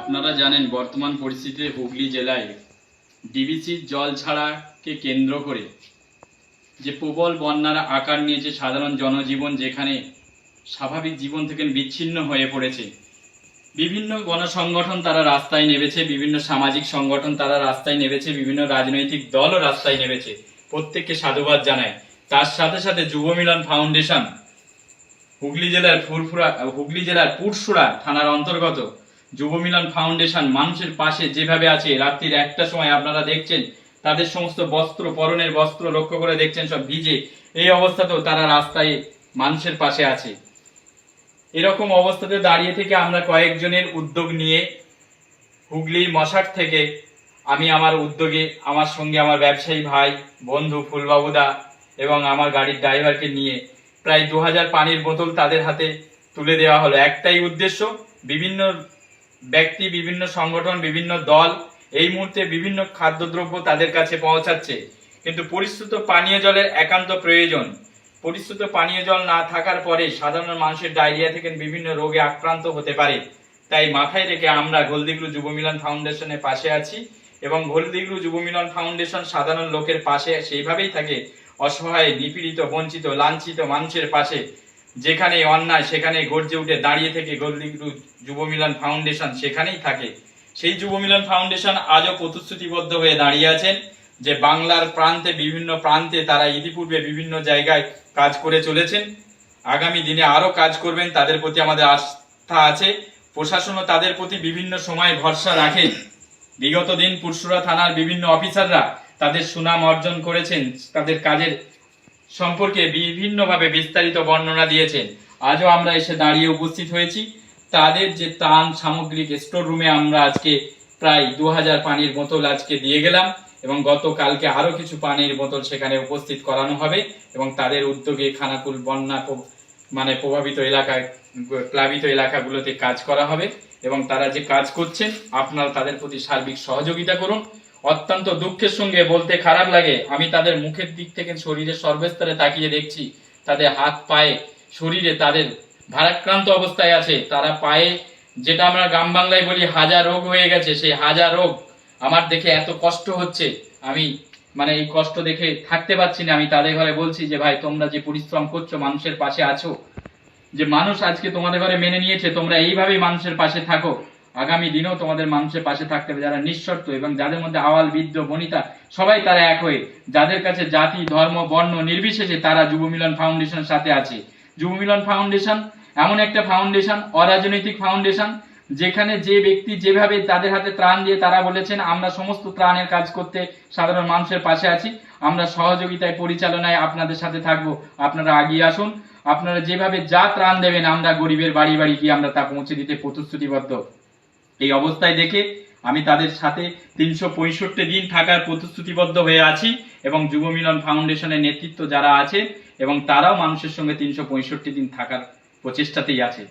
আপনারা জানেন বর্তমান পরিস্থিতিতে হুগলি জেলায় ডিবিসির জল ছাড়াকে কেন্দ্র করে যে প্রবল বন্যার আকার নিয়েছে, সাধারণ জনজীবন যেখানে স্বাভাবিক জীবন থেকে বিচ্ছিন্ন হয়ে পড়েছে। বিভিন্ন গণসংগঠন তারা রাস্তায় নেমেছে, বিভিন্ন সামাজিক সংগঠন তারা রাস্তায় নেমেছে, বিভিন্ন রাজনৈতিক দলও রাস্তায় নেমেছে। প্রত্যেককে সাধুবাদ জানায়। তার সাথে সাথে যুব মিলন ফাউন্ডেশন হুগলি জেলার পুরসুরা থানার অন্তর্গত যুব মিলন ফাউন্ডেশন মানুষের পাশে যেভাবে আছে, রাত্রির 1টার সময় আপনারা দেখছেন তাদের সমস্ত বস্ত্র, পরনের বস্ত্র লক্ষ্য করে দেখছেন সব ভিজে। এই অবস্থাতেও তারা রাস্তায় মানুষের পাশে আছে। এরকম অবস্থাতে দাঁড়িয়ে থেকে আমরা কয়েকজনের উদ্যোগ নিয়ে হুগলির মশাট থেকে আমি আমার উদ্যোগে আমার সঙ্গে আমার ব্যবসায়ী ভাই বন্ধু ফুলবাবুদা এবং আমার গাড়ির ড্রাইভারকে নিয়ে প্রায় 2000 পানির বোতল তাদের হাতে তুলে দেওয়া হলো। একটাই উদ্দেশ্য, বিভিন্ন ব্যক্তি, বিভিন্ন সংগঠন, বিভিন্ন দল এই মুহূর্তে বিভিন্ন খাদ্যদ্রব্য তাদের কাছে পৌঁছাচ্ছে, কিন্তু পরিশ্রুত পানীয় জলের একান্ত প্রয়োজন। পরিশ্রুত পানীয় জল না থাকার পরে সাধারণ মানুষের ডায়রিয়া থেকে বিভিন্ন রোগে আক্রান্ত হতে পারে। তাই মাথায় রেখে আমরা গোলদিঘলু যুব মিলন ফাউন্ডেশনের পাশে আছি এবং গোলদিঘলু যুব মিলন ফাউন্ডেশন সাধারণ লোকের পাশে সেইভাবেই থাকে, অসহায়, নিপীড়িত, বঞ্চিত, লাঞ্ছিত মানুষের পাশে। যেখানে অন্যায় সেখানে গর্জে উঠে দাঁড়িয়ে থেকে গোলদিঘলু যুব মিলন ফাউন্ডেশন সেখানেই থাকে। সেই যুব মিলন ফাউন্ডেশন আজও প্রতিশ্রুতিবদ্ধ হয়ে দাঁড়িয়ে আছেন যে বাংলার বিভিন্ন প্রান্তে তারা ইতিপূর্বে বিভিন্ন জায়গায় কাজ করে চলেছেন, আগামী দিনে আরো কাজ করবেন। তাদের প্রতি আমাদের আস্থা আছে। প্রশাসনও তাদের প্রতি বিভিন্ন সময় ভরসা রাখে। বিগত দিন পুরসুরা থানার বিভিন্ন অফিসাররা তাদের সুনাম অর্জন করেছেন, তাদের কাজের সম্পর্কে বিভিন্নভাবে বিস্তারিত বর্ণনা দিয়েছেন। আজও আমরা এসে দাঁড়িয়ে উপস্থিত হয়েছি। তাদের যে ত্রাণ সামগ্রিক স্টোর রুমে আমরা আজকে প্রায় 2000 পানির বোতল আজকে দিয়ে গেলাম এবং গতকালকে আরো কিছু পানির বোতল সেখানে উপস্থিত করানো হবে এবং তাদের উদ্যোগে খানাকুল বন্যা প্রভাবিত এলাকায়, প্লাবিত এলাকাগুলোতে কাজ করা হবে এবং তারা যে কাজ করছেন আপনারা তাদের প্রতি সার্বিক সহযোগিতা করুন। অত্যন্ত দুঃখের সঙ্গে বলতে খারাপ লাগে, আমি তাদের মুখের দিক থেকে শরীরের সর্বস্তরে তাকিয়ে দেখছি তাদের হাত পায়ে শরীরে তাদের ভারাক্রান্ত অবস্থায় আছে। তারা পায়ে, যেটা আমরা গ্রাম বাংলায় বলি হাজা রোগ হয়ে গেছে, সেই হাজা রোগ আমার দেখে এত কষ্ট হচ্ছে। আমি এই কষ্ট দেখে থাকতে পারছি না। আমি তাদের ঘরে বলছি যে ভাই, তোমরা যে পরিশ্রম করছো, মানুষের পাশে আছো, যে মানুষ আজকে তোমাদের ঘরে মেনে নিয়েছে, তোমরা এইভাবেই মানুষের পাশে থাকো। আগামী দিনেও তোমাদের মানুষের পাশে থাকতে হবে, যারা নিঃশর্ত এবং যাদের মধ্যে আওয়াল, বৃদ্ধ, বনিতা সবাই তারা এক হয়ে, যাদের কাছে জাতি, ধর্ম, বর্ণ নির্বিশেষে তারা যুব মিলন ফাউন্ডেশনের সাথে আছে। যুব মিলন ফাউন্ডেশন এমন একটা ফাউন্ডেশন, অরাজনৈতিক ফাউন্ডেশন, যেখানে যে ব্যক্তি যেভাবে তাদের হাতে ত্রাণ দিয়ে তারা বলেছেন আমরা সমস্ত ত্রাণের কাজ করতে সাধারণ মানুষের পাশে আছি, আমরা সহযোগিতায় পরিচালনায় আপনাদের সাথে থাকবো, আপনারা এগিয়ে আসুন। আপনারা যেভাবে যা ত্রাণ দেবেন আমরা গরিবের বাড়ি বাড়ি গিয়ে আমরা তা পৌঁছে দিতে প্রতিশ্রুতিবদ্ধ। এই অবস্থায় দেখে আমি তাদের সাথে 365 দিন থাকার প্রতিশ্রুতিবদ্ধ হয়ে আছি এবং যুব মিলন ফাউন্ডেশনের নেতৃত্ব যারা আছে এবং তারাও মানুষের সঙ্গে 365 দিন থাকার প্রচেষ্টাতেই আছে।